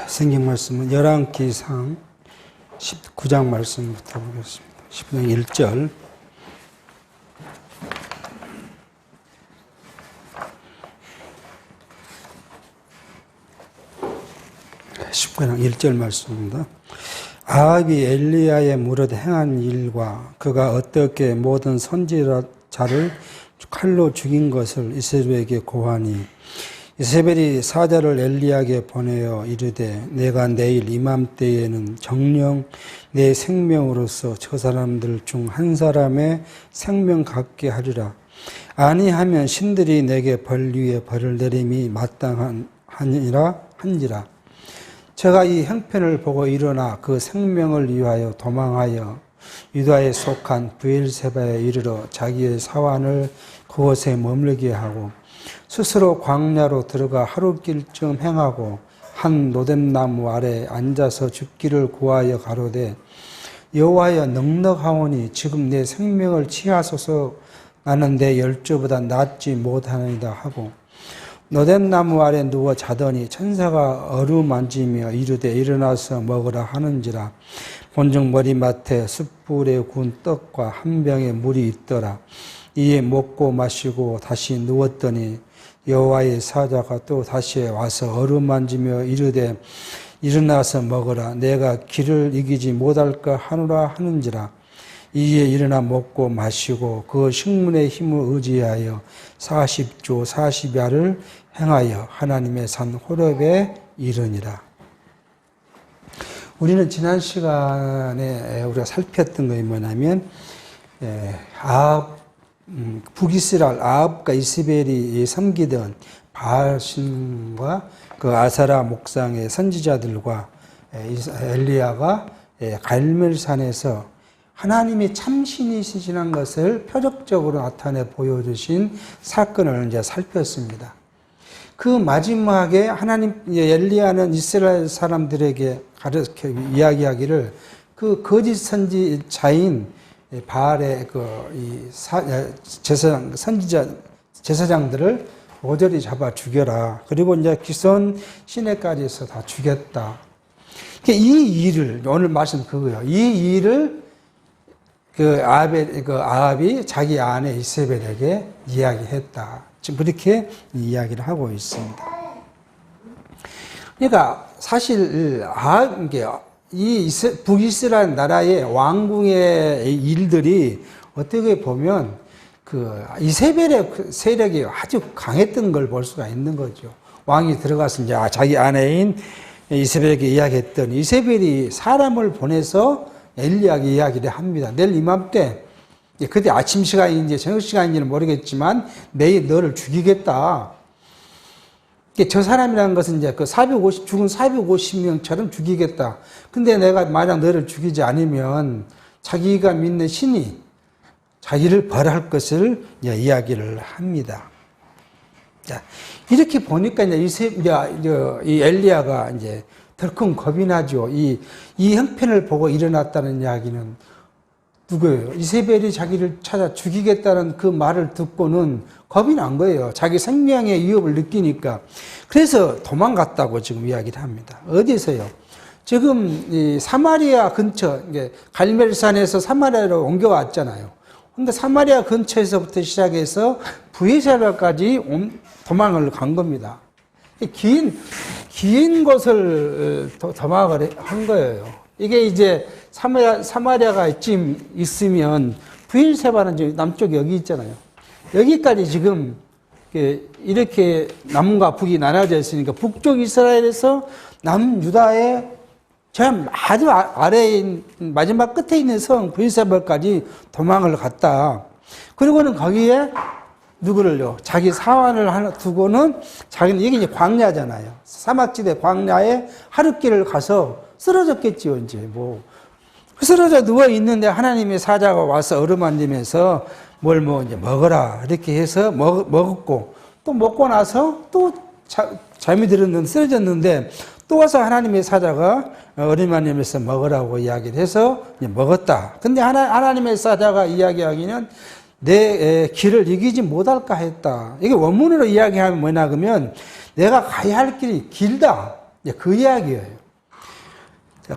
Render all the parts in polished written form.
성경 말씀은 열왕기상 19장 말씀부터 보겠습니다. 19장 1절. 19장 1절 말씀입니다. 아합이 엘리야의 무릇 행한 일과 그가 어떻게 모든 선지자를 칼로 죽인 것을 이세벨에게 고하니 이세벨이 사자를 엘리야에게 보내어 이르되 내가 내일 이맘때에는 정녕 내 생명으로서 저 사람들 중 한 사람의 생명 갖게 하리라. 아니하면 신들이 내게 벌 위에 벌을 내림이 마땅하니라 한지라. 제가 이 형편을 보고 일어나 그 생명을 위하여 도망하여 유다에 속한 브엘세바에 이르러 자기의 사환을 그곳에 머물게 하고 스스로 광야로 들어가 하루길쯤 행하고 한 노뎀나무 아래 앉아서 죽기를 구하여 가로되 여호와여 넉넉하오니 지금 내 생명을 취하소서. 나는 내 열조보다 낫지 못하나이다 하고 노뎀나무 아래 누워 자더니 천사가 어루만지며 이르되 일어나서 먹으라 하는지라. 본즉 머리맡에 숯불에 구운 떡과 한 병에 물이 있더라. 이에 먹고 마시고 다시 누웠더니 여호와의 사자가 또 다시 와서 어루만지며 이르되 일어나서 먹으라. 내가 기를 이기지 못할까 하노라 하는지라. 이에 일어나 먹고 마시고 그 식문의 힘을 의지하여 40조 40야를 행하여 하나님의 산 호렙에 이르니라. 우리는 지난 시간에 우리가 살폈던 것이 뭐냐면 북이스라엘 아합과 이세벨이 섬기던 바알신과 그 아사라 목상의 선지자들과 엘리야가 갈멜산에서 하나님의 참신이시라는 것을 표적적으로 나타내 보여주신 사건을 이제 살폈습니다. 그 마지막에 하나님 엘리야는 이스라엘 사람들에게 가르쳐 이야기하기를 그 거짓 선지자인 바알의 제사장들을 모조리 잡아 죽여라. 그리고 이제 기손 시내까지서 다 죽였다. 이 일을 오늘 말씀 그거예요. 이 일을 아합이 자기 아내 이세벨에게 이야기했다. 지금 그렇게 이야기를 하고 있습니다. 그러니까 사실 이 북이스라엘 나라의 왕궁의 일들이 어떻게 보면 이세벨의 세력이 아주 강했던 걸 볼 수가 있는 거죠. 왕이 들어가서 이제 자기 아내인 이세벨에게 이야기했더니 이세벨이 사람을 보내서 엘리야에게 이야기를 합니다. 내일 이맘때 그때 아침 시간인지 저녁 시간인지는 모르겠지만 내일 너를 죽이겠다. 저 사람이라는 것은 이제 죽은 450명처럼 죽이겠다. 근데 내가 만약 너를 죽이지 않으면 자기가 믿는 신이 자기를 벌할 것을 이야기를 합니다. 자, 이렇게 보니까 이 엘리야가 이제 덜컹 겁이 나죠. 이 형편을 보고 일어났다는 이야기는 누구예요? 이세벨이 자기를 찾아 죽이겠다는 그 말을 듣고는 겁이 난 거예요. 자기 생명의 위협을 느끼니까. 그래서 도망갔다고 지금 이야기를 합니다. 어디서요? 지금 이 사마리아 근처, 갈멜산에서 사마리아로 옮겨왔잖아요. 근데 사마리아 근처에서부터 시작해서 브에셀바까지 도망을 간 겁니다. 긴 곳을 도망을 한 거예요. 이게 이제 사마리아가 지금 있으면 브엘세바는 지금 남쪽 여기 있잖아요. 여기까지 지금 이렇게 남과 북이 나눠져 있으니까 북쪽 이스라엘에서 남유다의 아주 아래에 마지막 끝에 있는 성 브엘세바까지 도망을 갔다. 그리고는 거기에 누구를요? 자기 사환을 하나 두고는 자기는 이게 이제 광야잖아요. 사막지대 광야에 하룻길을 가서 쓰러졌겠지요, 이제 뭐. 쓰러져 누워 있는데 하나님의 사자가 와서 어루만지면서 뭘 이제 먹어라. 이렇게 해서 먹었고, 또 먹고 나서 또 잠이 들었는데 쓰러졌는데 또 와서 하나님의 사자가 어루만지면서 먹으라고 이야기를 해서 이제 먹었다. 근데 하나님의 사자가 이야기하기는 내 길을 이기지 못할까 했다. 이게 원문으로 이야기하면 뭐냐 그러면 내가 가야 할 길이 길다. 그 이야기예요.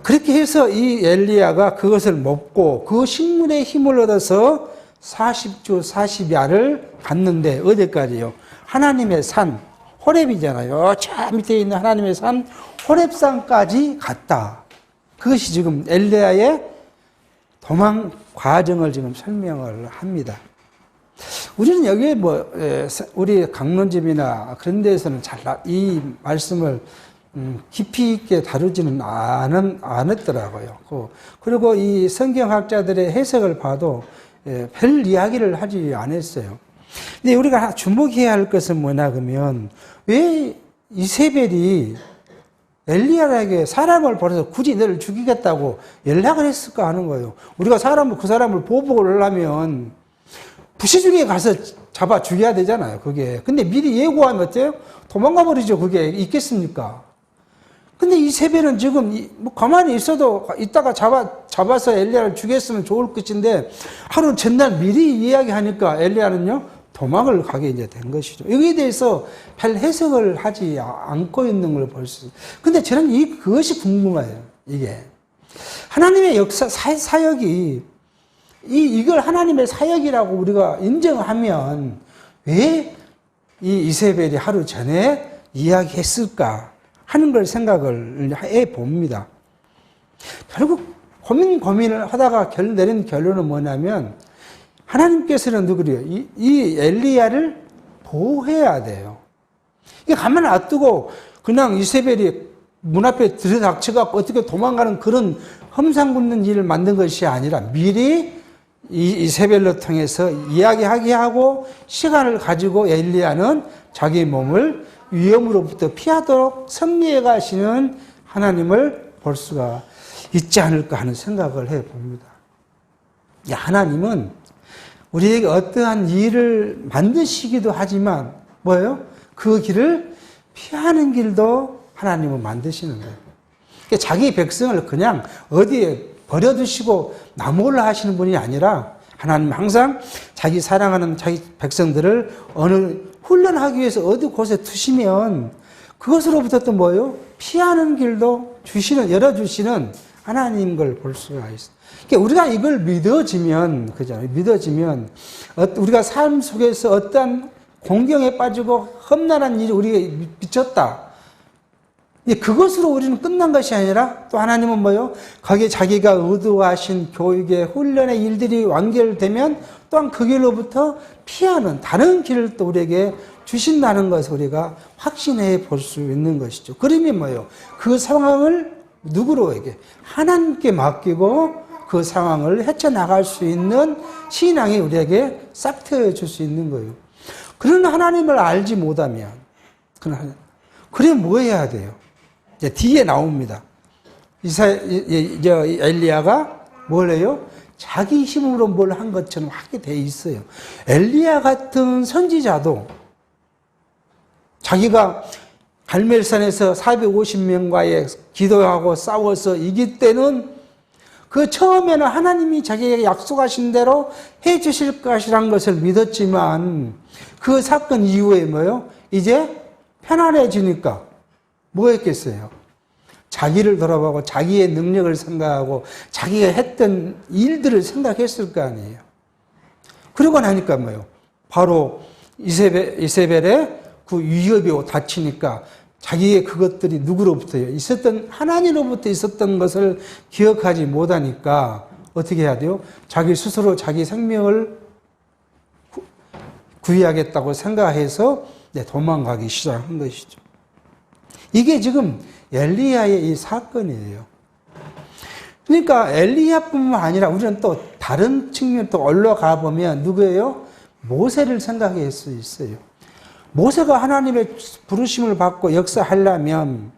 그렇게 해서 이 엘리야가 그것을 먹고 그 식물의 힘을 얻어서 40주 40야를 갔는데 어디까지요? 하나님의 산 호렙이잖아요. 저 밑에 있는 하나님의 산 호렙산까지 갔다. 그것이 지금 엘리야의 도망 과정을 지금 설명을 합니다. 우리는 여기에 우리 강론집이나 그런 데에서는 이 말씀을 깊이 있게 다루지는 않았더라고요. 그리고 이 성경학자들의 해석을 봐도 별 이야기를 하지 않았어요. 근데 우리가 주목해야 할 것은 뭐냐 그러면 왜 이세벨이 엘리야에게 사람을 보내서 굳이 너를 죽이겠다고 연락을 했을까 하는 거예요. 우리가 그 사람을 보복을 하려면 부시중에 가서 잡아 죽여야 되잖아요, 그게. 근데 미리 예고하면 어때요? 도망가 버리죠, 그게 있겠습니까? 근데 이세벨은 지금 가만히 있어도 이따가 잡아서 엘리야를 죽였으면 좋을 것인데 하루 전날 미리 이야기하니까 엘리야는요 도망을 가게 이제 된 것이죠. 여기에 대해서 별 해석을 하지 않고 있는 걸 볼 수 있어요. 근데 저는 그것이 궁금해요. 이게 하나님의 역사 사역이 이걸 하나님의 사역이라고 우리가 인정하면 왜 이 이세벨이 하루 전에 이야기했을까 하는 걸 생각을 해 봅니다. 결국 고민을 하다가 내린 결론은 뭐냐면 하나님께서는 누구래요? 이 엘리야를 보호해야 돼요. 이게 가만 놔두고 그냥 이세벨이 문 앞에 들이닥쳐갖고 어떻게 도망가는 그런 험상궂는 일을 만든 것이 아니라 미리 이세벨로 통해서 이야기하게 하고 시간을 가지고 엘리야는 자기 몸을 위험으로부터 피하도록 섭리해 가시는 하나님을 볼 수가 있지 않을까 하는 생각을 해 봅니다. 하나님은 우리에게 어떠한 일을 만드시기도 하지만 뭐예요? 그 길을 피하는 길도 하나님은 만드시는 거예요. 그러니까 자기 백성을 그냥 어디에 버려두시고 나몰라 하시는 분이 아니라 하나님은 항상 자기 사랑하는 자기 백성들을 어느 훈련하기 위해서 어디 곳에 두시면 그것으로부터 또 뭐예요? 피하는 길도 열어주시는 하나님인 걸 볼 수가 있어요. 그러니까 우리가 이걸 믿어지면, 우리가 삶 속에서 어떠한 공경에 빠지고 험난한 일이 우리가 미쳤다. 그것으로 우리는 끝난 것이 아니라 또 하나님은 뭐요? 거기에 자기가 의도하신 교육의 훈련의 일들이 완결되면 또한 그 길로부터 피하는 다른 길을 또 우리에게 주신다는 것을 우리가 확신해 볼 수 있는 것이죠. 그러면 뭐요? 그 상황을 누구로에게? 하나님께 맡기고 그 상황을 헤쳐나갈 수 있는 신앙이 우리에게 싹 트여 줄 수 있는 거예요. 그런 하나님을 알지 못하면, 그래 뭐 해야 돼요? 뒤에 나옵니다. 엘리야가 뭘 해요? 자기 힘으로 뭘 한 것처럼 하게 돼 있어요. 엘리야 같은 선지자도 자기가 갈멜산에서 450명과의 기도하고 싸워서 이길 때는 그 처음에는 하나님이 자기에게 약속하신 대로 해 주실 것이라는 것을 믿었지만 그 사건 이후에 뭐예요? 이제 편안해지니까 뭐 했겠어요? 자기를 돌아보고 자기의 능력을 생각하고 자기가 했던 일들을 생각했을 거 아니에요. 그러고 나니까 뭐예요? 바로 이세벨의 그 위협이 닥치니까 자기의 그것들이 누구로부터요? 하나님으로부터 있었던 것을 기억하지 못하니까 어떻게 해야 돼요? 자기 스스로 자기 생명을 구해야겠다고 생각해서 도망가기 시작한 것이죠. 이게 지금 엘리야의 이 사건이에요. 그러니까 엘리야뿐만 아니라 우리는 또 다른 측면 또 올라가 보면 누구예요? 모세를 생각할 수 있어요. 모세가 하나님의 부르심을 받고 역사하려면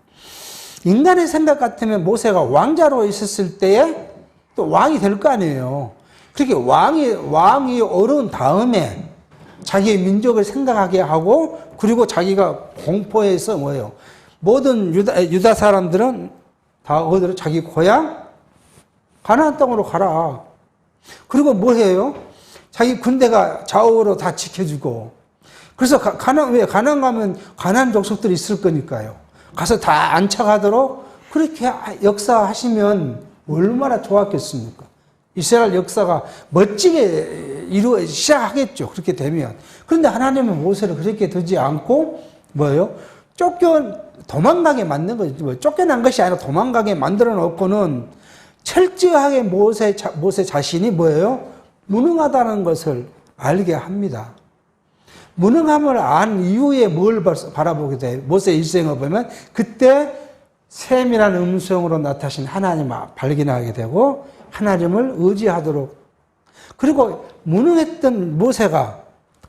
인간의 생각 같으면 모세가 왕자로 있었을 때에 또 왕이 될 거 아니에요. 그렇게 왕이 오른 다음에 자기의 민족을 생각하게 하고 그리고 자기가 공포해서 뭐예요? 모든 유다 사람들은 다 어디로 자기 고향 가나안 땅으로 가라. 그리고 뭐 해요? 자기 군대가 좌우로 다 지켜주고. 그래서 가나안 가면 가나안 족속들이 있을 거니까요. 가서 다 안착하도록 그렇게 역사하시면 얼마나 좋았겠습니까? 이스라엘 역사가 멋지게 시작하겠죠. 그렇게 되면. 그런데 하나님은 모세를 그렇게 두지 않고 뭐예요? 도망가게 만든 거죠. 뭐 쫓겨난 것이 아니라 도망가게 만들어 놓고는 철저하게 모세 자신이 뭐예요? 무능하다는 것을 알게 합니다. 무능함을 안 이후에 뭘 바라보게 돼요? 모세 일생을 보면 그때 셈이라는 음성으로 나타나신 하나님을 발견하게 되고 하나님을 의지하도록, 그리고 무능했던 모세가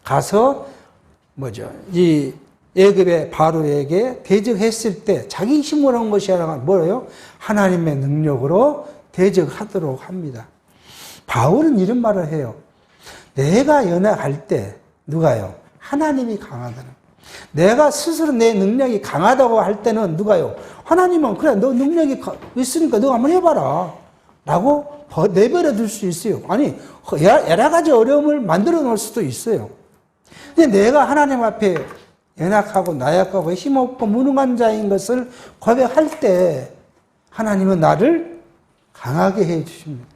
가서 이 애굽의 바로에게 대적했을 때 자기 힘으로 한 것이 아니라 뭐예요? 하나님의 능력으로 대적하도록 합니다. 바울은 이런 말을 해요. 내가 연약할 때 누가요? 하나님이 강하다는. 내가 스스로 내 능력이 강하다고 할 때는 누가요? 하나님은 그래 너 능력이 있으니까 너 한번 해봐라 라고 내버려 둘 수 있어요. 아니 여러 가지 어려움을 만들어 놓을 수도 있어요. 근데 내가 하나님 앞에 연약하고 나약하고 힘없고 무능한 자인 것을 고백할 때 하나님은 나를 강하게 해 주십니다.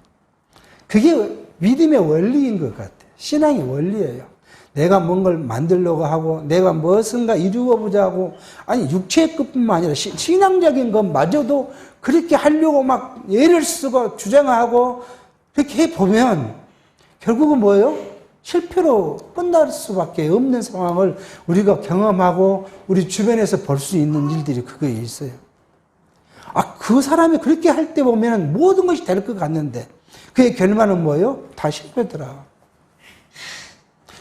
그게 믿음의 원리인 것 같아요. 신앙의 원리예요. 내가 뭔가를 만들려고 하고 내가 무엇인가 이루어 보자고, 아니 육체의 것뿐만 아니라 신앙적인 것마저도 그렇게 하려고 막 애를 쓰고 주장하고 그렇게 해보면 결국은 뭐예요? 실패로 끝날 수밖에 없는 상황을 우리가 경험하고 우리 주변에서 볼 수 있는 일들이 그거에 있어요. 그 사람이 그렇게 할 때 보면 모든 것이 될 것 같는데 그의 결말은 뭐예요? 다 실패더라.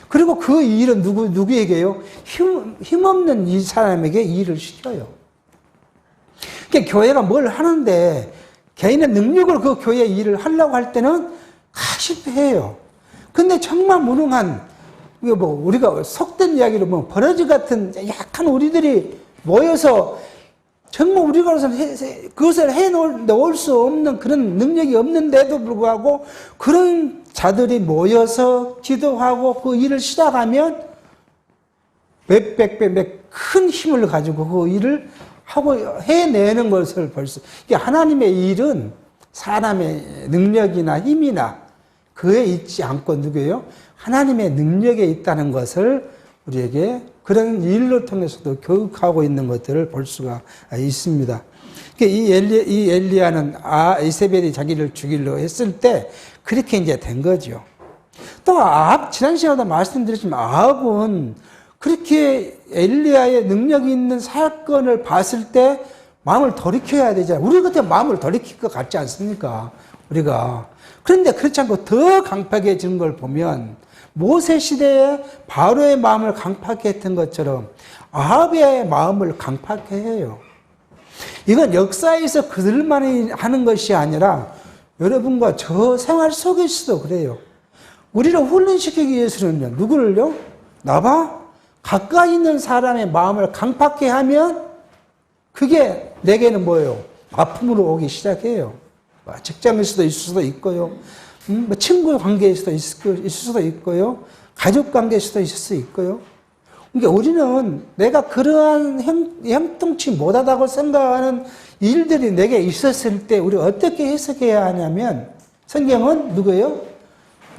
그리고 그 일은 누구에게요? 힘없는 이 사람에게 일을 시켜요. 그러니까 교회가 뭘 하는데 개인의 능력으로 그 교회 일을 하려고 할 때는 실패해요. 근데 정말 무능한, 우리가 속된 이야기로 버러지 같은 약한 우리들이 모여서 정말 우리가로서는 그것을 해놓을 수 없는 그런 능력이 없는데도 불구하고 그런 자들이 모여서 기도하고 그 일을 시작하면 몇백 큰 힘을 가지고 그 일을 하고 해내는 것을 볼 수. 이게 하나님의 일은 사람의 능력이나 힘이나 그에 있지 않고 누구예요? 하나님의 능력에 있다는 것을 우리에게 그런 일로 통해서도 교육하고 있는 것들을 볼 수가 있습니다. 이 엘리야는 이세벨이 자기를 죽이려 했을 때 그렇게 이제 된 거죠. 또 지난 시간에도 말씀드렸지만 아합은 그렇게 엘리야의 능력이 있는 사건을 봤을 때 마음을 돌이켜야 되잖아요. 우리 같은 마음을 돌이킬 것 같지 않습니까? 우리가. 그런데 그렇지 않고 더 강팍해지는 걸 보면 모세 시대에 바로의 마음을 강팍해 했던 것처럼 아합의 마음을 강팍해 해요. 이건 역사에서 그들만이 하는 것이 아니라 여러분과 저 생활 속에서도 그래요. 우리를 훈련시키기 위해서는요. 누구를요? 나봐? 가까이 있는 사람의 마음을 강팍해 하면 그게 내게는 뭐예요? 아픔으로 오기 시작해요. 직장에서도 있을 수도 있고요. 친구 관계에서도 있을 수도 있고요. 가족 관계에서도 있을 수 있고요. 그러니까 우리는 내가 그러한 형통치 못하다고 생각하는 일들이 내게 있었을 때 우리 어떻게 해석해야 하냐면 성경은 누구예요?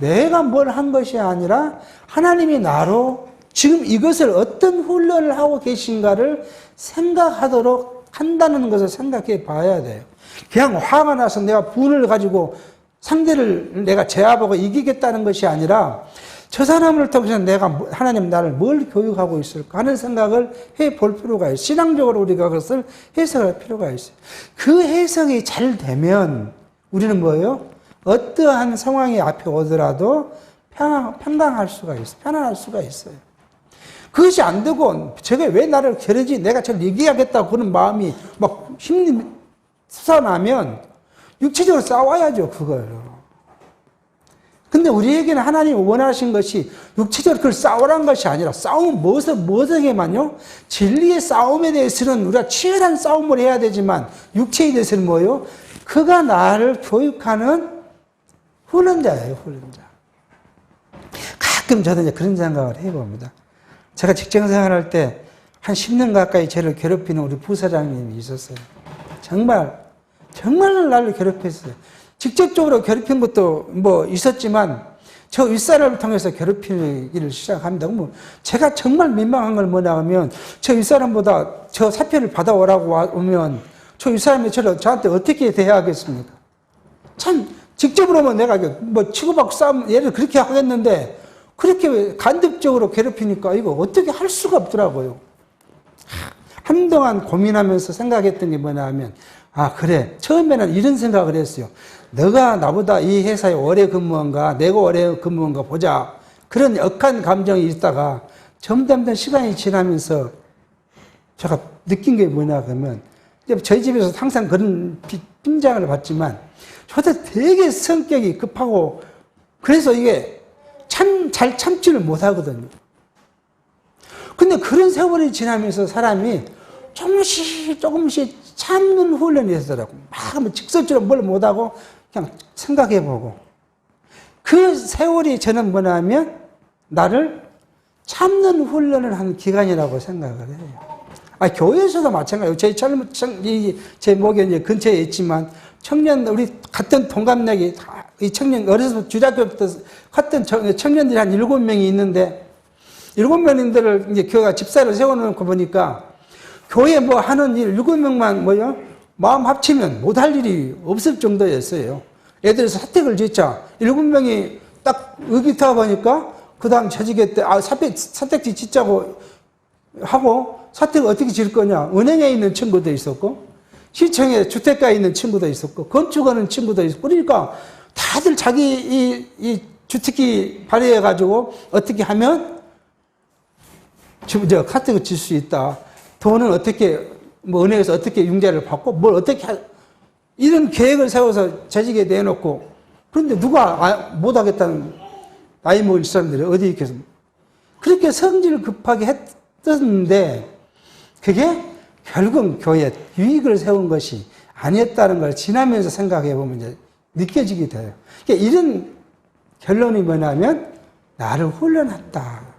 내가 뭘 한 것이 아니라 하나님이 나로 지금 이것을 어떤 훈련을 하고 계신가를 생각하도록 한다는 것을 생각해 봐야 돼요. 그냥 화가 나서 내가 분을 가지고 상대를 내가 제압하고 이기겠다는 것이 아니라 저 사람을 통해서 하나님 나를 뭘 교육하고 있을까 하는 생각을 해볼 필요가 있어요. 신앙적으로 우리가 그것을 해석할 필요가 있어요. 그 해석이 잘 되면 우리는 뭐예요? 어떠한 상황이 앞에 오더라도 평강할 수가 있어요. 편안할 수가 있어요. 그것이 안 되고 저게 왜 나를 저러지? 내가 저를 이겨야겠다고 그런 마음이 막 힘이 솟아나면 육체적으로 싸워야죠, 그걸. 근데 우리에게는 하나님이 원하신 것이 육체적으로 그걸 싸우라는 것이 아니라 싸움 무엇에게만요? 진리의 싸움에 대해서는 우리가 치열한 싸움을 해야 되지만 육체에 대해서는 뭐예요? 그가 나를 교육하는 훈련자예요, 훈련자. 가끔 저도 이제 그런 생각을 해봅니다. 제가 직장 생활할 때 한 10년 가까이 저를 괴롭히는 우리 부사장님이 있었어요. 정말 나를 괴롭혔어요. 직접적으로 괴롭힌 것도 뭐 있었지만 저 윗사람을 통해서 괴롭히기를 시작합니다. 뭐 제가 정말 민망한 걸 뭐냐 하면 저 윗사람보다 저 사표를 받아오라고 오면 저 윗사람이 저한테 어떻게 대해야 하겠습니까? 참 직접으로 뭐 내가 뭐 치고받고 싸움 얘를 그렇게 하겠는데 그렇게 간접적으로 괴롭히니까 이거 어떻게 할 수가 없더라고요. 한동안 고민하면서 생각했던 게 뭐냐 하면 아 그래 처음에는 이런 생각을 했어요. 너가 나보다 이 회사에 오래 근무한가 내가 오래 근무한가 보자 그런 억한 감정이 있다가 점점 시간이 지나면서 제가 느낀 게 뭐냐 그러면 저희 집에서 항상 그런 빈장을 받지만 저도 되게 성격이 급하고 그래서 이게 잘 참지를 못하거든요. 근데 그런 세월이 지나면서 사람이 조금씩 참는 훈련이 되더라고. 막 직설적으로 뭘 못하고 그냥 생각해보고. 그 세월이 저는 뭐냐 하면 나를 참는 훈련을 하는 기간이라고 생각을 해요. 교회에서도 마찬가지예요. 제 목에 이제 근처에 있지만 우리 같은 동갑내기, 이 청년, 어려서 주작교부터 같은 청년들이 한 7명이 있는데 7명들을 이제 교회가 집사를 세워놓고 보니까 교회 뭐 하는 일 7명만 마음 합치면 못할 일이 없을 정도였어요. 애들에서 사택을 짓자. 7명이 딱 의기타 보니까 그 다음 저지게 때, 사택지 짓자고 하고 사택을 어떻게 지을 거냐. 은행에 있는 친구도 있었고, 시청에 주택가에 있는 친구도 있었고, 건축하는 친구도 있었고, 그러니까 다들 자기 이 주택기 발휘해가지고 어떻게 하면 카트를 질 수 있다. 돈은 어떻게, 은행에서 어떻게 융자를 받고, 뭘 어떻게, 이런 계획을 세워서 재직에 내놓고, 그런데 누가 못하겠다는 나이 먹은 사람들이 어디 있겠습니까? 그렇게 성질 급하게 했었는데, 그게 결국 교회에 유익을 세운 것이 아니었다는 걸 지나면서 생각해 보면 이제 느껴지게 돼요. 그러니까 이런 결론이 뭐냐면, 나를 훈련했다.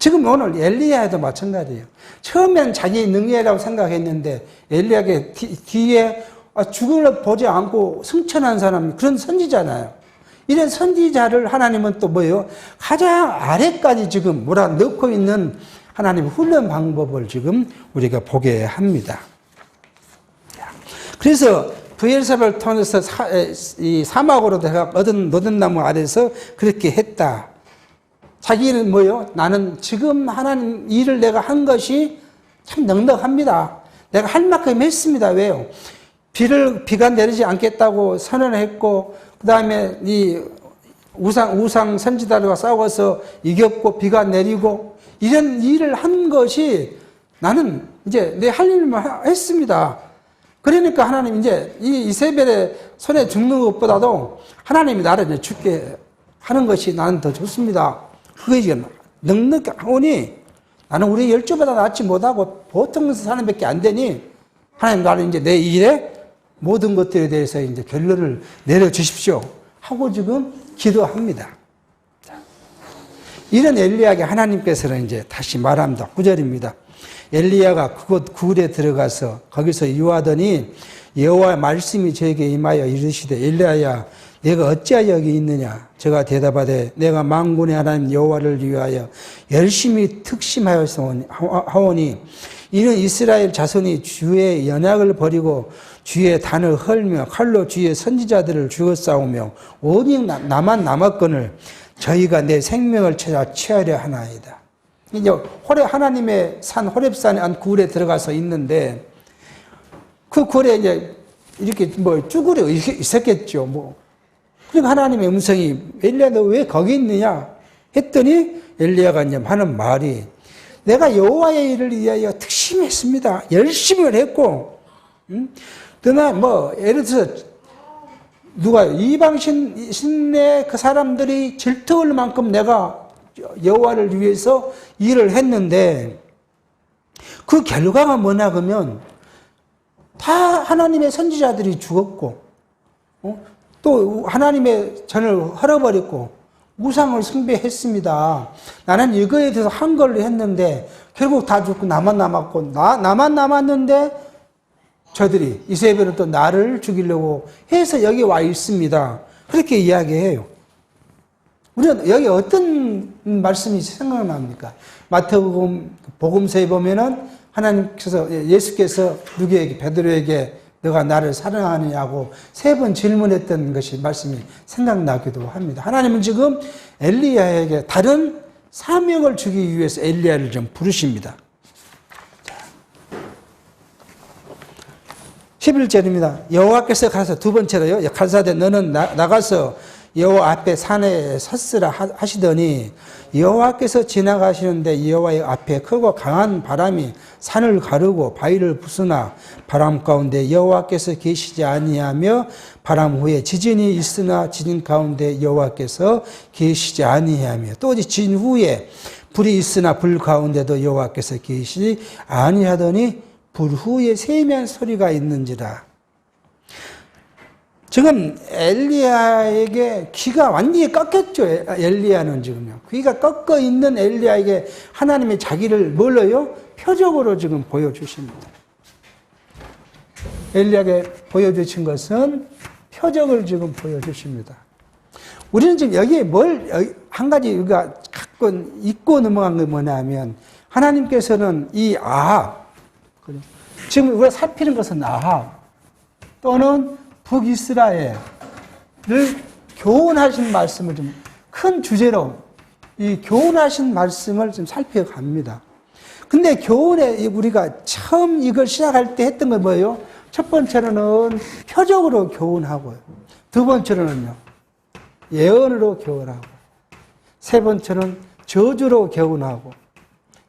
지금 오늘 엘리야도 마찬가지예요. 처음엔 자기 능력이라고 생각했는데 엘리야의 뒤에 죽음을 보지 않고 승천한 사람이 그런 선지자잖아요. 이런 선지자를 하나님은 또 뭐예요? 가장 아래까지 지금 몰아넣고 있는 하나님의 훈련 방법을 지금 우리가 보게 합니다. 그래서 브엘사를 통해서 이 사막으로 얻은 노든나무 아래서 그렇게 했다. 자기는 뭐요? 나는 지금 하나님 일을 내가 한 것이 참 넉넉합니다. 내가 할 만큼 했습니다. 왜요? 비가 내리지 않겠다고 선언을 했고, 그 다음에 이 우상 선지자들과 싸워서 이겼고, 비가 내리고, 이런 일을 한 것이 나는 이제 내 할 일만 했습니다. 그러니까 하나님 이제 이 이세벨의 손에 죽는 것보다도 하나님이 나를 이제 죽게 하는 것이 나는 더 좋습니다. 그게 이제 넉넉하오니 나는 우리 열조보다 낫지 못하고 보통 사람밖에 안 되니 하나님 나는 이제 내 일에 모든 것들에 대해서 이제 결론을 내려주십시오 하고 지금 기도합니다. 이런 엘리야에게 하나님께서는 이제 다시 말합니다. 9절입니다. 엘리야가 그곳 굴에 들어가서 거기서 유하더니 여호와의 말씀이 저에게 임하여 이르시되 엘리야야 내가 어찌하여 여기 있느냐? 제가 대답하되 내가 만군의 하나님 여호와를 위하여 열심히 특심하였사오니 이는 이스라엘 자손이 주의 연약을 버리고 주의 단을 헐며 칼로 주의 선지자들을 죽였사오며 오직 나만 남았거늘 저희가 내 생명을 찾아 취하려 하나이다. 이제 하나님의 산 호렙산에 한 굴에 들어가서 있는데 그 굴에 이제 이렇게 쭈그려 있었겠죠. 그러니까 하나님의 음성이 엘리야 너 왜 거기 있느냐 했더니 엘리야가 이제 하는 말이 내가 여호와의 일을 위하여 특심했습니다. 열심히 했고, 그러나 예를 들어서 누가 이방 신의 그 사람들이 질투할 만큼 내가 여호와를 위해서 일을 했는데 그 결과가 뭐냐 그러면 다 하나님의 선지자들이 죽었고 또 하나님의 전을 헐어버렸고 우상을 숭배했습니다. 나는 이거에 대해서 한 걸로 했는데 결국 다 죽고 나만 남았고 나만 남았는데 저들이 이세벨은 또 나를 죽이려고 해서 여기 와 있습니다. 그렇게 이야기해요. 우리는 여기 어떤 말씀이 생각납니까? 마태복음 복음서에 보면은 하나님께서 예수께서 누구에게 베드로에게 너가 나를 사랑하느냐고 3번 질문했던 것이 말씀이 생각나기도 합니다. 하나님은 지금 엘리야에게 다른 사명을 주기 위해서 엘리야를 좀 부르십니다. 11절입니다. 여호와께서 가서 두 번째로요. 가라사대 너는 나가서 여호와 앞에 산에 섰으라 하시더니 여호와께서 지나가시는데 여호와의 앞에 크고 강한 바람이 산을 가르고 바위를 부수나 바람 가운데 여호와께서 계시지 아니하며 바람 후에 지진이 있으나 지진 가운데 여호와께서 계시지 아니하며 또 지진 후에 불이 있으나 불 가운데도 여호와께서 계시지 아니하더니 불 후에 세미한 소리가 있는지라. 지금 엘리야에게 귀가 완전히 꺾였죠. 엘리야는 지금요. 귀가 꺾여 있는 엘리야에게 하나님이 자기를 뭘로요? 표적으로 지금 보여주십니다. 엘리야에게 보여주신 것은 표적을 지금 보여주십니다. 우리는 지금 여기에 한 가지 우리가 갖고 잊고 넘어간 게 뭐냐면 하나님께서는 이 아합, 지금 우리가 살피는 것은 아합 또는 북이스라엘을 교훈하신 말씀을 좀 큰 주제로 이 교훈하신 말씀을 좀 살펴갑니다. 근데 교훈에 우리가 처음 이걸 시작할 때 했던 건 뭐예요? 첫 번째로는 표적으로 교훈하고요. 두 번째로는요, 예언으로 교훈하고, 세 번째는 저주로 교훈하고,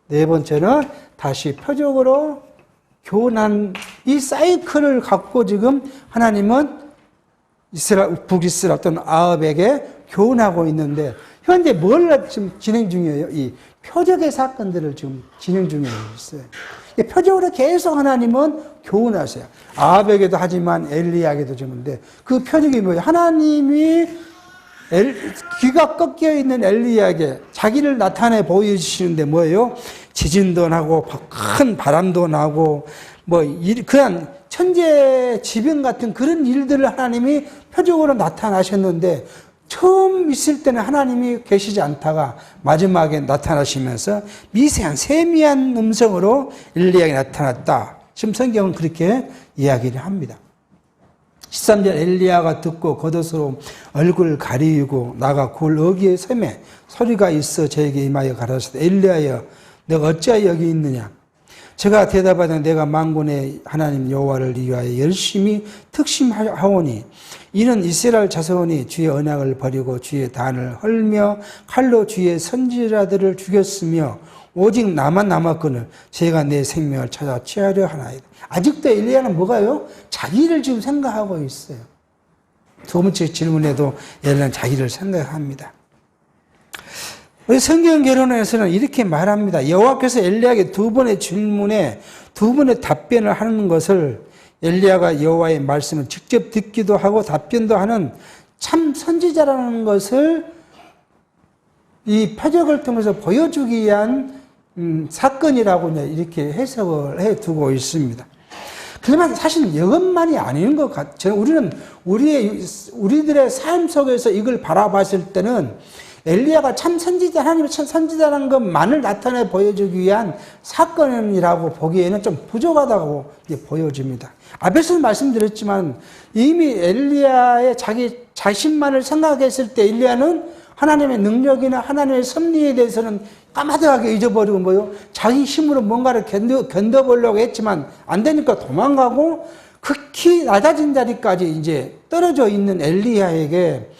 네 번째는 다시 표적으로 교훈한 이 사이클을 갖고 지금 하나님은 북이스라엘 어떤 아합에게 교훈하고 있는데 현재 뭘 지금 진행 중이에요? 이 표적의 사건들을 지금 진행 중에 있어요. 표적으로 계속 하나님은 교훈하세요. 아합에게도 하지만 엘리야에게도 주는데 그 표적이 뭐예요? 하나님이 귀가 꺾여 있는 엘리야에게 자기를 나타내 보여주시는데 뭐예요? 지진도 나고 큰 바람도 나고 그냥 천재지변 같은 그런 일들을 하나님이 표적으로 나타나셨는데 처음 있을 때는 하나님이 계시지 않다가 마지막에 나타나시면서 미세한 세미한 음성으로 엘리야에게 나타났다. 지금 성경은 그렇게 이야기를 합니다. 13절 엘리야가 듣고 겉옷으로 얼굴을 가리우고 나가 굴 어귀에 샘에 소리가 있어 저에게 임하여 가라사대 엘리야여 내가 어찌하여 여기 있느냐. 제가 대답하되 내가 만군의 하나님 여호와를 위하여 열심히 특심하오니 이는 이스라엘 자손이 주의 언약을 버리고 주의 단을 헐며 칼로 주의 선지자들을 죽였으며 오직 나만 남았거늘 제가 내 생명을 찾아 취하려 하나이다. 아직도 엘리야는 뭐가요? 자기를 지금 생각하고 있어요. 두 번째 질문에도 엘리야는 자기를 생각합니다. 우리 성경 결론에서는 이렇게 말합니다. 여호와께서 엘리야에게 두 번의 질문에 두 번의 답변을 하는 것을 엘리야가 여호와의 말씀을 직접 듣기도 하고 답변도 하는 참 선지자라는 것을 이 표적을 통해서 보여주기 위한 사건이라고 이렇게 해석을 해두고 있습니다. 그러면 사실 이것만이 아닌 것 같아요. 우리는 우리들의 삶 속에서 이걸 바라봤을 때는 엘리야가 참 선지자, 하나님의 참 선지자라는 것만을 나타내 보여주기 위한 사건이라고 보기에는 좀 부족하다고 보여집니다. 앞에서 말씀드렸지만 이미 엘리야의 자기 자신만을 생각했을 때 엘리야는 하나님의 능력이나 하나님의 섭리에 대해서는 까마득하게 잊어버리고 뭐요? 자기 힘으로 뭔가를 견뎌보려고 했지만 안 되니까 도망가고 극히 낮아진 자리까지 이제 떨어져 있는 엘리야에게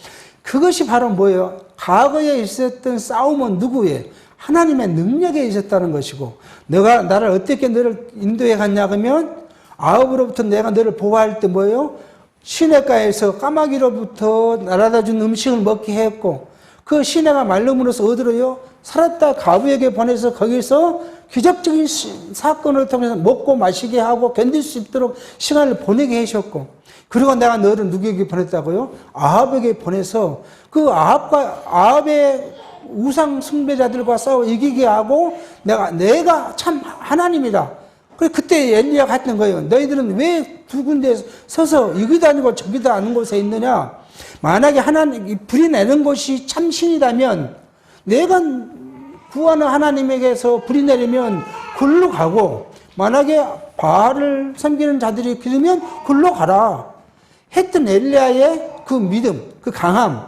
그것이 바로 뭐예요? 과거에 있었던 싸움은 누구의? 하나님의 능력에 있었다는 것이고 너가 나를 어떻게 너를 인도해 갔냐 그러면 아합으로부터 내가 너를 보호할 때 뭐예요? 시내가에서 까마귀로부터 날아다 준 음식을 먹게 했고 그 시내가 말름으로써 어디로요? 살았다 가부에게 보내서 거기서 기적적인 사건을 통해서 먹고 마시게 하고 견딜 수 있도록 시간을 보내게 하셨고 그리고 내가 너를 누구에게 보냈다고요? 아합에게 보내서 그 아합의 우상 숭배자들과 싸워 이기게 하고 내가 참 하나님이다. 그때 엘리야가 했던 거예요. 너희들은 왜 두 군데 서서 이기도 아니고 저기도 아닌 곳에 있느냐? 만약에 하나님 불이 내는 곳이 참 신이라면 내가 구하는 하나님에게서 불이 내리면 굴로 가고, 만약에 바알을 섬기는 자들이 그러면 굴로 가라 했던 엘리야의 그 믿음, 그 강함,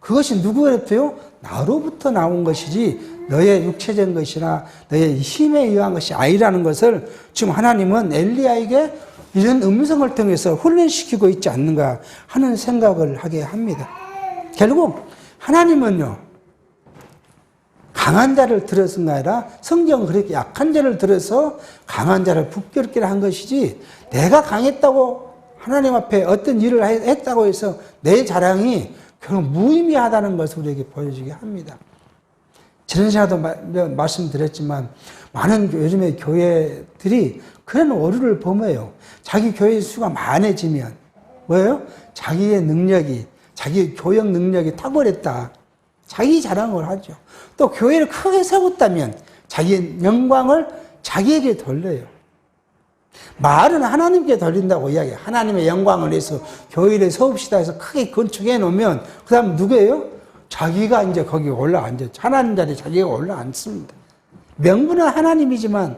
그것이 누구로부터요? 나로부터 나온 것이지 너의 육체적인 것이나 너의 힘에 의한 것이 아니라는 것을 지금 하나님은 엘리야에게 이런 음성을 통해서 훈련시키고 있지 않는가 하는 생각을 하게 합니다. 결국 하나님은요, 강한 자를 들어서가 아니라 성경은 그렇게 약한 자를 들어서 강한 자를 부끄럽게 한 것이지, 내가 강했다고 하나님 앞에 어떤 일을 했다고 해서 내 자랑이 결국 무의미하다는 것을 우리에게 보여주게 합니다. 지난 시간에도 말씀드렸지만 많은 요즘의 교회들이 그런 오류를 범해요. 자기 교회 수가 많아지면 뭐예요? 자기의 능력이, 자기 교역 능력이 탁월했다, 자기 자랑을 하죠. 또 교회를 크게 세웠다면 자기의 영광을 자기에게 돌려요. 말은 하나님께 돌린다고 이야기해요. 하나님의 영광을 위해서 교회를 세웁시다 해서 크게 건축해 놓으면 그 다음 누구예요? 자기가 이제 거기 올라앉죠. 하나님 자리에 자기가 올라앉습니다. 명분은 하나님이지만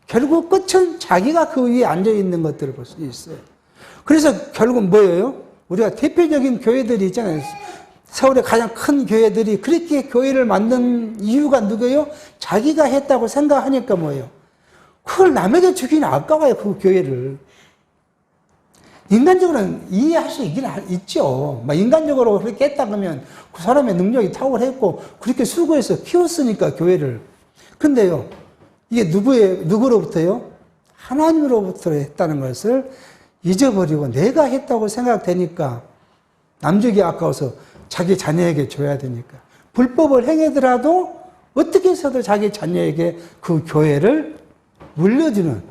결국 끝은 자기가 그 위에 앉아있는 것들을 볼 수 있어요. 그래서 결국 뭐예요? 우리가 대표적인 교회들이 있잖아요. 서울의 가장 큰 교회들이 그렇게 교회를 만든 이유가 누구예요? 자기가 했다고 생각하니까 뭐예요? 그걸 남에게 주기는 아까워요, 그 교회를. 인간적으로는 이해할 수 있긴 있죠. 인간적으로 그렇게 했다 그러면 그 사람의 능력이 탁월했고 그렇게 수고해서 키웠으니까 교회를. 근데요, 이게 누구로부터요? 하나님으로부터 했다는 것을 잊어버리고 내가 했다고 생각되니까 남주기 아까워서 자기 자녀에게 줘야 되니까 불법을 행하더라도 어떻게 해서든 자기 자녀에게 그 교회를 물려주는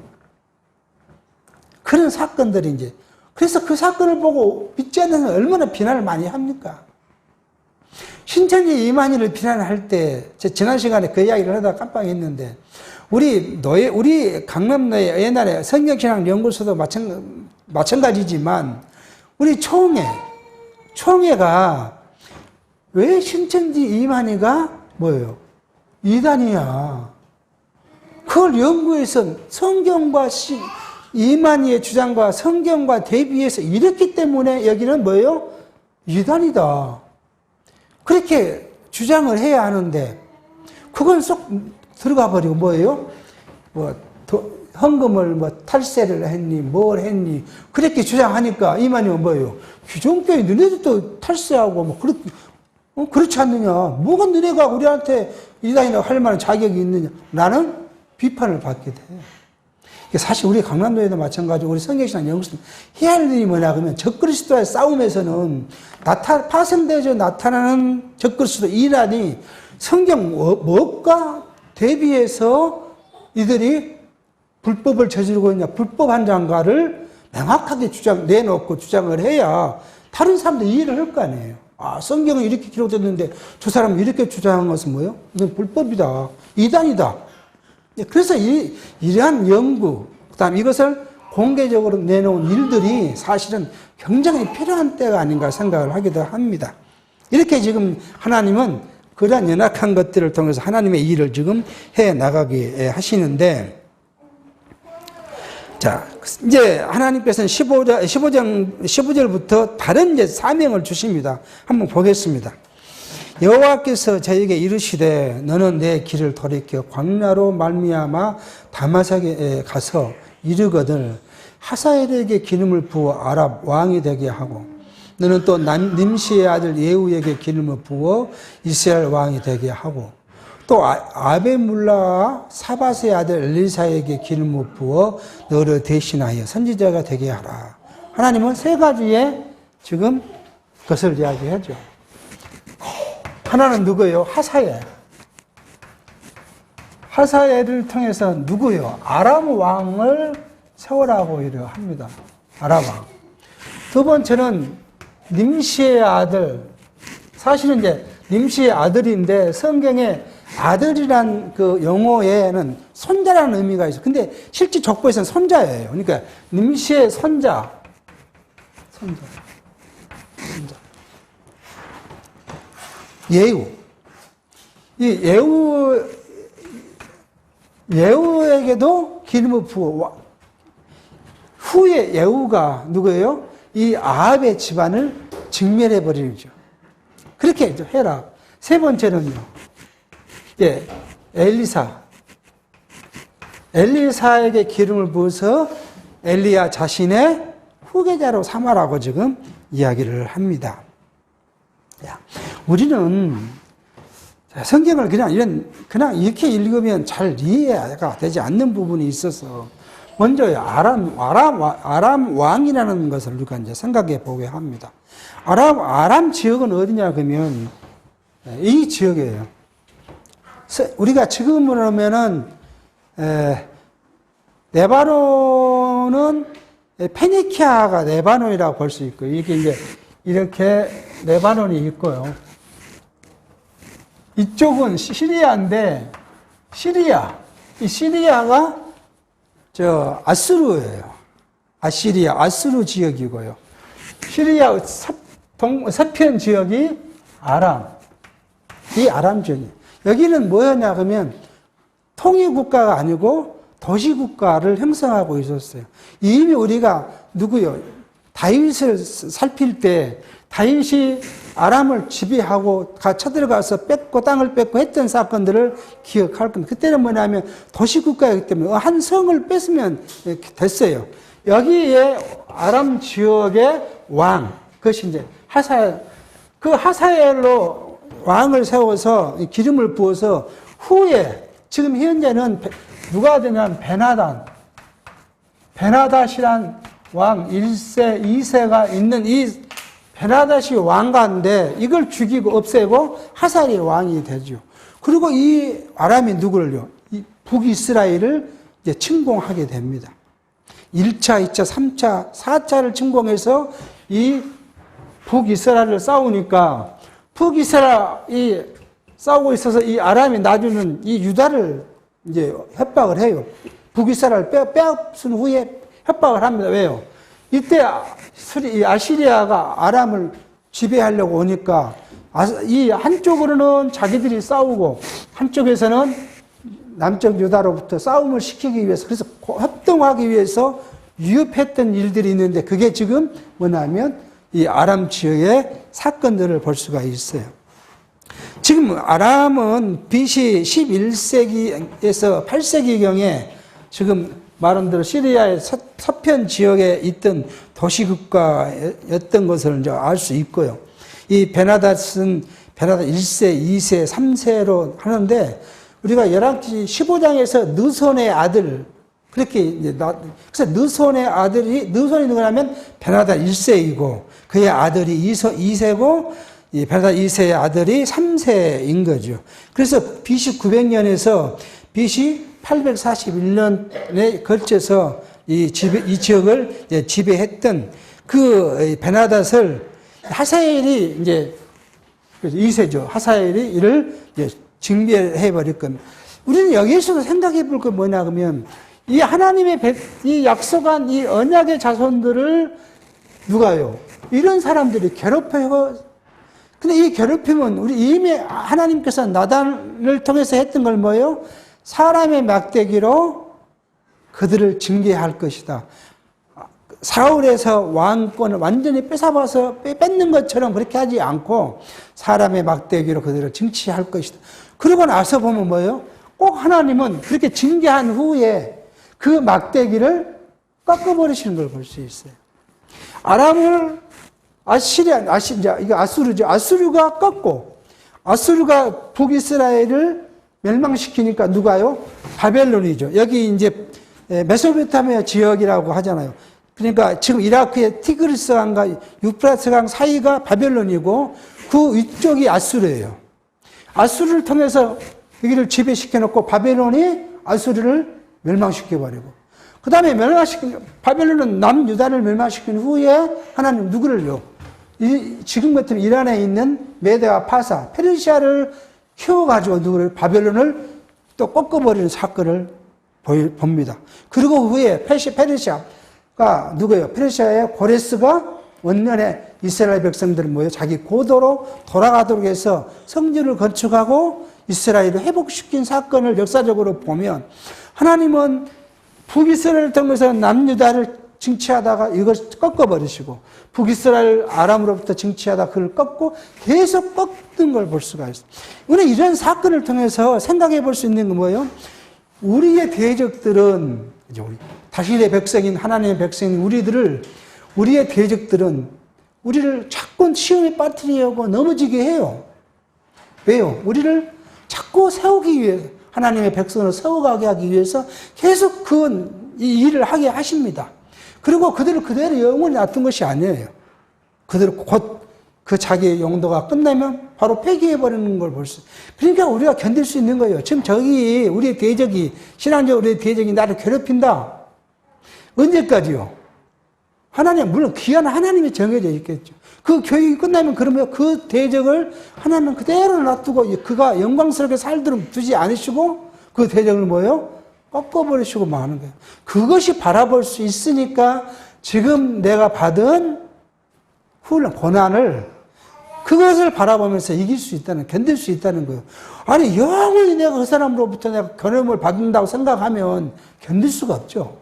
그런 사건들이 이제, 그래서 그 사건을 보고 믿지 않는 사람은 얼마나 비난을 많이 합니까? 신천지 이만희를 비난할 때, 지난 시간에 그 이야기를 하다가 깜빡했는데, 우리 강남노예 옛날에 성경신앙연구소도 마찬가지지만, 우리 총회가 왜 신천지 이만희가 뭐예요? 이단이야. 그걸 연구해서 성경과 이만희의 주장과 성경과 대비해서 이랬기 때문에 여기는 뭐예요? 이단이다. 그렇게 주장을 해야 하는데 그건 쏙 들어가 버리고 뭐예요? 헌금을 탈세를 했니, 뭘 했니, 그렇게 주장하니까 이만희는 뭐예요? 기존교회 너네들도 탈세하고 그렇지 않느냐? 뭐가 너네가 우리한테 이단이라고 할 만한 자격이 있느냐? 라는 비판을 받게 돼요. 사실 우리 강남도에도 마찬가지고 우리 성경신앙 연구소 해야 할 일이 뭐냐 그러면 적그리스도와의 싸움에서는 파생되어져 나타나는 적그리스도 이란이 성경 무엇과 대비해서 이들이 불법을 저지르고 있냐, 불법한 장가를 명확하게 내놓고 주장을 해야 다른 사람도 이해를 할 거 아니에요. 성경은 이렇게 기록됐는데 저 사람은 이렇게 주장한 것은 뭐예요? 이건 불법이다, 이단이다. 그래서 이러한 연구, 그 다음 이것을 공개적으로 내놓은 일들이 사실은 굉장히 필요한 때가 아닌가 생각을 하기도 합니다. 이렇게 지금 하나님은 그러한 연약한 것들을 통해서 하나님의 일을 지금 해 나가게 하시는데, 자, 이제 하나님께서는 15절부터 다른 이제 사명을 주십니다. 한번 보겠습니다. 여호와께서 저에게 이르시되 너는 내 길을 돌이켜 광야로 말미암아 다마섹에 가서 이르거든 하사엘에게 기름을 부어 아랍 왕이 되게 하고 너는 또 님시의 아들 예후에게 기름을 부어 이스라엘 왕이 되게 하고 또 아베물라와 사밧의 아들 엘리사에게 기름을 부어 너를 대신하여 선지자가 되게 하라. 하나님은 세 가지의 지금 것을 이야기하죠. 하나는 누구예요? 하사엘. 하사엘을 통해서 누구예요? 아람 왕을 세우라고 이래 합니다. 아람 왕. 두 번째는 님시의 아들. 사실은 이제 님시의 아들인데 성경에 아들이란 그 용어에는 손자라는 의미가 있어요. 근데 실제 족보에서는 손자예요. 그러니까 님시의 손자. 예후. 이 예후에게도 기름을 부어. 후에 예후가 누구예요? 이 아합의 집안을 직멸해 버리죠. 그렇게 해라. 세 번째는요. 예, 엘리사에게 기름을 부어서 엘리야 자신의 후계자로 삼아라고 지금 이야기를 합니다. 우리는 성경을 그냥 이렇게 읽으면 잘 이해가 되지 않는 부분이 있어서 먼저 아람 왕이라는 것을 우리가 이제 생각해 보게 합니다. 아람 지역은 어디냐 그러면 이 지역이에요. 우리가 지금으로 하면은 네바논은 페니키아가 네바논이라고 볼 수 있고 이렇게 네바논이 있고요. 이쪽은 시리아인데 이 시리아가 아수르예요. 아수르 지역이고요. 시리아 서편 지역이 이 아람 지역이에요. 여기는 뭐였냐 그러면 통일국가가 아니고 도시국가를 형성하고 있었어요. 이미 우리가 다윗을 살필 때 다윗이 아람을 지배하고 쳐들어가서 땅을 뺏고 했던 사건들을 기억할 겁니다. 그때는 뭐냐면 도시국가이기 때문에 한 성을 뺏으면 됐어요. 여기에 아람 지역의 왕, 그것이 이제 하사엘, 그 하사엘로 왕을 세워서 기름을 부어서 후에 지금 현재는 누가 되냐면 베나닷이란 왕 1세, 2세가 있는 이 베나닷이 왕가인데 이걸 죽이고 없애고 하사엘이 왕이 되죠. 그리고 이 아람이 누구를요? 이 북이스라엘을 이제 침공하게 됩니다. 1차, 2차, 3차, 4차를 침공해서 이 북이스라엘을 싸우니까 북이스라엘이 싸우고 있어서 이 아람이 나중에는 이 유다를 이제 협박을 해요. 북이스라엘을 빼앗은 후에 협박을 합니다. 왜요? 이때 아시리아가 아람을 지배하려고 오니까 이 한쪽으로는 자기들이 싸우고 한쪽에서는 남쪽 유다로부터 싸움을 시키기 위해서 그래서 협동하기 위해서 위협했던 일들이 있는데 그게 지금 뭐냐면 이 아람 지역의 사건들을 볼 수가 있어요. 지금 아람은 BC 11세기에서 8세기경에 지금 말한 대로 시리아의 서편 지역에 있던 도시국가였던 것을 이제 알 수 있고요. 이 베나닷은 베나닷 1세, 2세, 3세로 하는데 우리가 열왕기 15장에서 느손의 아들 그렇게 이제 그래서 느손이 누구냐면 베나닷 1세이고 그의 아들이 2세고 이 베나닷 2세의 아들이 3세인 거죠. 그래서 BC 900년에서 BC 841년에 걸쳐서 이 지역을 지배했던 그 베나닷을 하사엘이 이제 2세죠. 하사엘이 이를 징별해 버릴 겁니다. 우리는 여기에서도 생각해 볼 건 뭐냐 그러면 이 하나님의 이 약속한 이 언약의 자손들을 누가요? 이런 사람들이 괴롭혀요. 근데 이 괴롭힘은 우리 이미 하나님께서 나단을 통해서 했던 걸 뭐예요? 사람의 막대기로 그들을 징계할 것이다. 사울에서 왕권을 완전히 뺏어봐서 뺏는 것처럼 그렇게 하지 않고 사람의 막대기로 그들을 징치할 것이다. 그러고 나서 보면 뭐예요? 꼭 하나님은 그렇게 징계한 후에 그 막대기를 꺾어버리시는 걸 볼 수 있어요. 아람을 이거 아수르죠. 아수르가 꺾고 아수르가 북이스라엘을 멸망시키니까 누가요? 바벨론이죠. 여기 이제 메소포타미아 지역이라고 하잖아요. 그러니까 지금 이라크의 티그리스강과 유프라트강 사이가 바벨론이고 그 위쪽이 아수르예요. 아수르를 통해서 여기를 지배시켜 놓고 바벨론이 아수르를 멸망시켜 버리고 그 다음에 바벨론은 남유다를 멸망시킨 후에 하나님 누구를요? 지금 같은 이란에 있는 메대와 파사, 페르시아를 키워가지고 누구를, 바벨론을 또 꺾어버리는 사건을 봅니다. 그리고 후에 페르시아가 누구예요? 페르시아의 고레스가 원년에 이스라엘 백성들을 모여 자기 고도로 돌아가도록 해서 성전을 건축하고 이스라엘을 회복시킨 사건을 역사적으로 보면 하나님은 북이스라엘을 통해서 남유다를 징치하다가 이걸 꺾어버리시고 북이스라엘 아람으로부터 징치하다 그걸 꺾고 계속 꺾는 걸 볼 수가 있어요. 우리는 이런 사건을 통해서 생각해 볼 수 있는 건 뭐예요? 우리의 대적들은, 다시의 백성인 하나님의 백성인 우리의 대적들은 우리를 자꾸 시험에 빠뜨리려고 넘어지게 해요. 왜요? 우리를 자꾸 세우기 위해, 하나님의 백성을 세워가게 하기 위해서 계속 이 일을 하게 하십니다. 그리고 그대로 영원히 놔둔 것이 아니에요. 그대로 곧 그 자기의 용도가 끝나면 바로 폐기해버리는 걸 볼 수. 그러니까 우리가 견딜 수 있는 거예요. 지금 우리의 대적이, 신앙적으로 우리의 대적이 나를 괴롭힌다. 언제까지요? 물론 귀한 하나님이 정해져 있겠죠. 그 교육이 끝나면 그러면 그 대적을 하나님은 그대로 놔두고 그가 영광스럽게 살도록 두지 않으시고 그 대적을 뭐예요? 꺾어버리시고 마는 거예요. 그것이 바라볼 수 있으니까 지금 내가 받은 고난을 그것을 바라보면서 견딜 수 있다는 거예요. 아니, 영원히 내가 그 사람으로부터 내가 견험을 받는다고 생각하면 견딜 수가 없죠.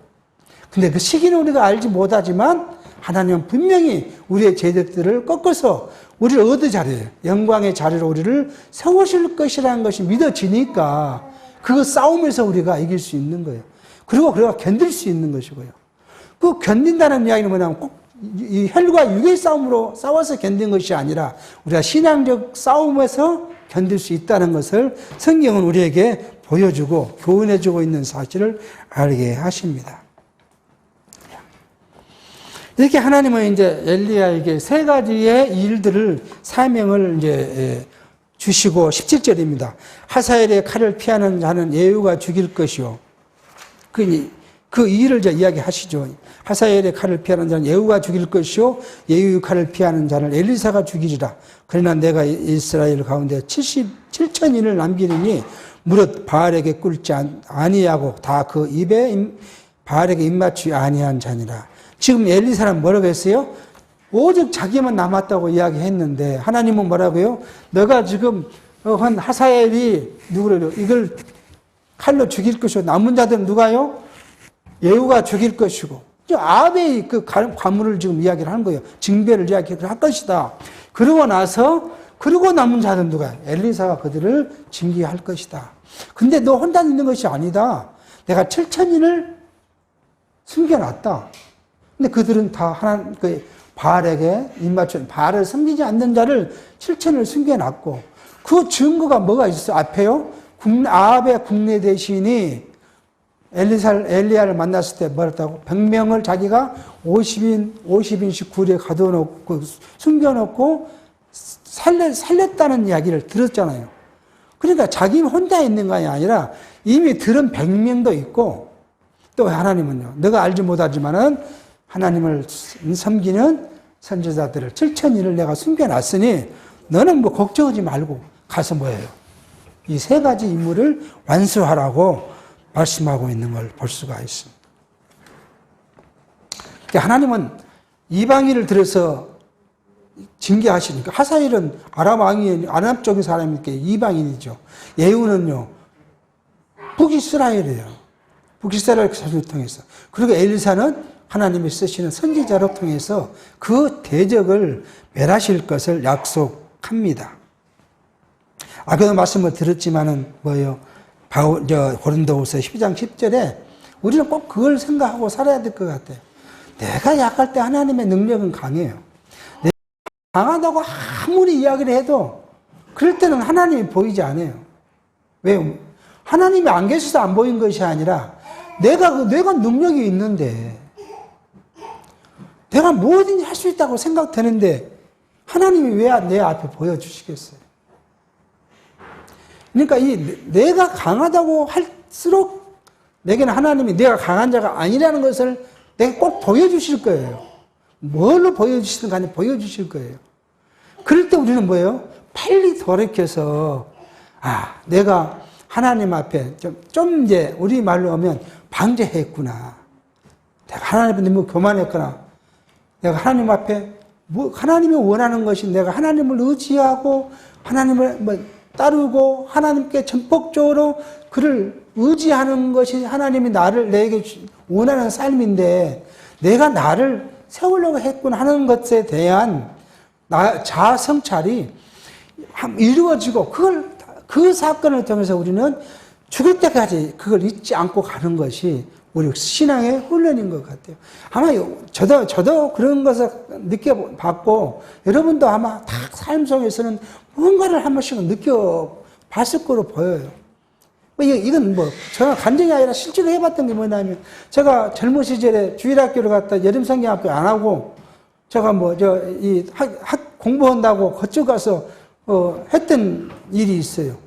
근데 그 시기는 우리가 알지 못하지만 하나님은 분명히 우리의 죄들을 꺾어서 우리를 어디 자리에, 영광의 자리로 우리를 세우실 것이라는 것이 믿어지니까 그 싸움에서 우리가 이길 수 있는 거예요. 그리고 그가 견딜 수 있는 것이고요. 그 견딘다는 이야기는 뭐냐면 꼭 이 혈과 육의 싸움으로 싸워서 견딘 것이 아니라 우리가 신앙적 싸움에서 견딜 수 있다는 것을 성경은 우리에게 보여주고 교훈해주고 있는 사실을 알게 하십니다. 이렇게 하나님은 이제 엘리야에게 세 가지의 일들을 사명을 이제 주시고 17절입니다. 하사엘의 칼을 피하는 자는 예후가 죽일 것이요. 그 일을 이제 이야기하시죠. 하사엘의 칼을 피하는 자는 예후가 죽일 것이요. 예후의 칼을 피하는 자는 엘리사가 죽이리라. 그러나 내가 이스라엘 가운데 77,000인을 남기리니 무릇 바알에게 꿇지 아니하고 다 그 입에 바알에게 입맞추지 아니한 자니라. 지금 엘리사는 뭐라고 했어요? 오직 자기만 남았다고 이야기했는데 하나님은 뭐라고요? 너가 지금 한 하사엘이 누구를 이걸 칼로 죽일 것이고 남은 자들은 누가요? 예후가 죽일 것이고 아합의 그 과물을 지금 이야기를 하는 거예요. 징배를 이야기를 할 것이다. 그러고 남은 자들은 누가? 엘리사가 그들을 징계할 것이다. 근데 너 혼자 있는 것이 아니다. 내가 7,000인을 숨겨놨다. 근데 그들은 다 바알에게 입맞춘, 바알을 섬기지 않는 자를 7,000을 숨겨놨고, 그 증거가 뭐가 있었어요? 앞에요? 아합의 국내 대신이 엘리야를 만났을 때 뭐랬다고? 100명을 자기가 50인씩 굴에 가둬놓고, 숨겨놓고, 살렸다는 이야기를 들었잖아요. 그러니까 자기는 혼자 있는 것이 아니라 이미 들은 100명도 있고, 또 하나님은요, 너가 알지 못하지만은 하나님을 섬기는 선지자들을 7,000인을 내가 숨겨놨으니 너는 뭐 걱정하지 말고 가서 뭐예요? 이 세 가지 임무를 완수하라고 말씀하고 있는 걸 볼 수가 있습니다. 하나님은 이방인을 들여서 징계하시니까 하사엘은 아람 쪽의 사람이니까 이방인이죠. 예후는요 북이스라엘이에요. 북이스라엘 사람을 통해서. 그리고 엘리사는 하나님이 쓰시는 선지자로 통해서 그 대적을 멸하실 것을 약속합니다. 아까도 말씀을 드렸지만은 뭐예요? 고린도후서 12장 10절에 우리는 꼭 그걸 생각하고 살아야 될 것 같아요. 내가 약할 때 하나님의 능력은 강해요. 내가 강하다고 아무리 이야기를 해도 그럴 때는 하나님이 보이지 않아요. 왜요? 하나님이 안 계셔서 안 보인 것이 아니라 내가 능력이 있는데 내가 뭐든지 할 수 있다고 생각되는데 하나님이 왜 내 앞에 보여주시겠어요? 그러니까 내가 강하다고 할수록 내게는 하나님이 내가 강한 자가 아니라는 것을 내가 꼭 보여주실 거예요. 뭘로 보여주시든 간에 보여주실 거예요. 그럴 때 우리는 뭐예요? 빨리 돌이켜서 내가 하나님 앞에 좀 이제 우리 말로 하면 방제했구나. 내가 하나님 앞에 너무 교만했구나. 내가 하나님 앞에 하나님이 원하는 것이 내가 하나님을 의지하고 하나님을 따르고 하나님께 전폭적으로 그를 의지하는 것이 하나님이 내게 원하는 삶인데 내가 나를 세우려고 했구나 하는 것에 대한 자아 성찰이 이루어지고 그 사건을 통해서 우리는 죽을 때까지 그걸 잊지 않고 가는 것이 우리 신앙의 훈련인 것 같아요. 아마 저도 그런 것을 느껴봤고 여러분도 아마 다 삶 속에서는 뭔가를 한 번씩은 느껴봤을 거로 보여요. 이건 제가 감정이 아니라 실제로 해봤던 게 뭐냐면 제가 젊은 시절에 주일학교를 갔다 여름 성경학교 안 하고 제가 공부한다고 거쳐 가서 했던 일이 있어요.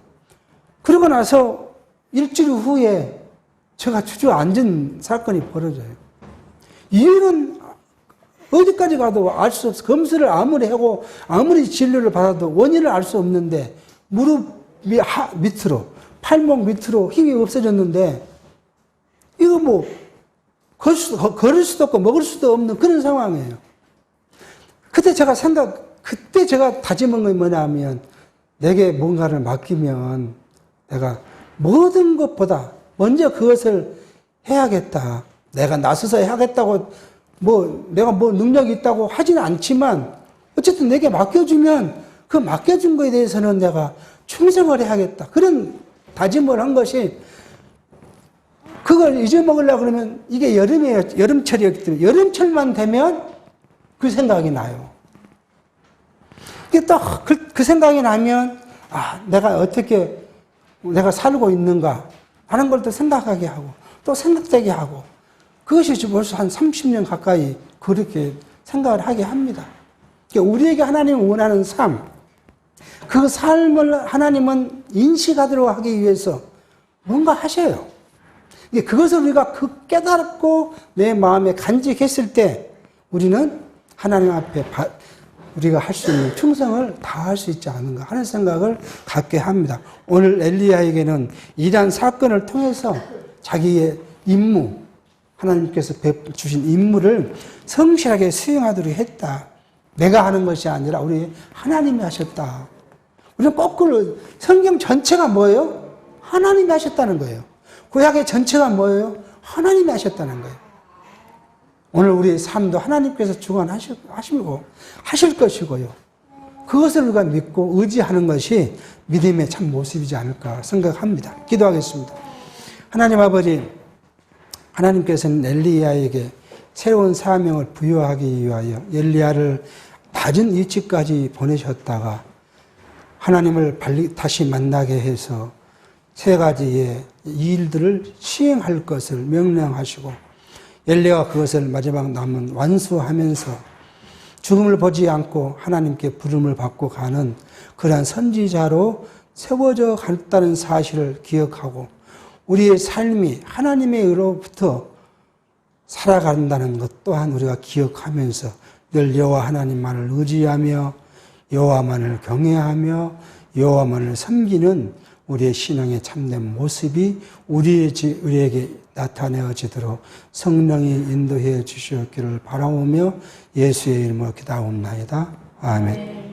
그러고 나서 일주일 후에 제가 주저앉은 사건이 벌어져요. 이유는 어디까지 가도 알 수 없어. 검사를 아무리 하고 아무리 진료를 받아도 원인을 알 수 없는데 무릎 밑으로 팔목 밑으로 힘이 없어졌는데 이거 걸을 수도 없고 먹을 수도 없는 그런 상황이에요. 그때 제가 다짐한 건 뭐냐면 내게 뭔가를 맡기면 내가 모든 것보다 먼저 그것을 해야겠다. 내가 나서서 해야겠다고 내가 능력이 있다고 하지는 않지만 어쨌든 내게 맡겨주면 그 맡겨준 거에 대해서는 내가 충성을 해야겠다. 그런 다짐을 한 것이 그걸 잊어먹으려고 그러면 이게 여름이에요. 여름철이었기 때문에 여름철만 되면 그 생각이 나요. 이게 딱 그 생각이 나면 내가 어떻게 내가 살고 있는가 하는 걸 또 생각하게 하고 또 생각되게 하고 그것이 벌써 한 30년 가까이 그렇게 생각을 하게 합니다. 그러니까 우리에게 하나님이 원하는 삶, 그 삶을 하나님은 인식하도록 하기 위해서 뭔가 하셔요. 그것을 우리가 깨닫고 내 마음에 간직했을 때 우리는 하나님 앞에 우리가 할 수 있는 충성을 다할 수 있지 않은가 하는 생각을 갖게 합니다. 오늘 엘리야에게는 이러한 사건을 통해서 자기의 임무, 하나님께서 주신 임무를 성실하게 수행하도록 했다. 내가 하는 것이 아니라 우리 하나님이 하셨다. 우리는 거꾸로 성경 전체가 뭐예요? 하나님이 하셨다는 거예요. 구약의 전체가 뭐예요? 하나님이 하셨다는 거예요. 오늘 우리의 삶도 하나님께서 주관하시고 하실 것이고요. 그것을 우리가 믿고 의지하는 것이 믿음의 참 모습이지 않을까 생각합니다. 기도하겠습니다. 하나님 아버지, 하나님께서는 엘리야에게 새로운 사명을 부여하기 위하여 엘리야를 낮은 위치까지 보내셨다가 하나님을 다시 만나게 해서 세 가지의 일들을 시행할 것을 명령하시고 엘리야가 그것을 마지막 남은 완수하면서 죽음을 보지 않고 하나님께 부름을 받고 가는 그러한 선지자로 세워져 갔다는 사실을 기억하고 우리의 삶이 하나님의 의로부터 살아간다는 것 또한 우리가 기억하면서 늘 여호와 하나님만을 의지하며 여호와만을 경외하며 여호와만을 섬기는 우리의 신앙의 참된 모습이 우리에게 나타내어지도록 성령이 인도해 주시옵기를 바라오며 예수의 이름으로 기도하옵나이다. 아멘.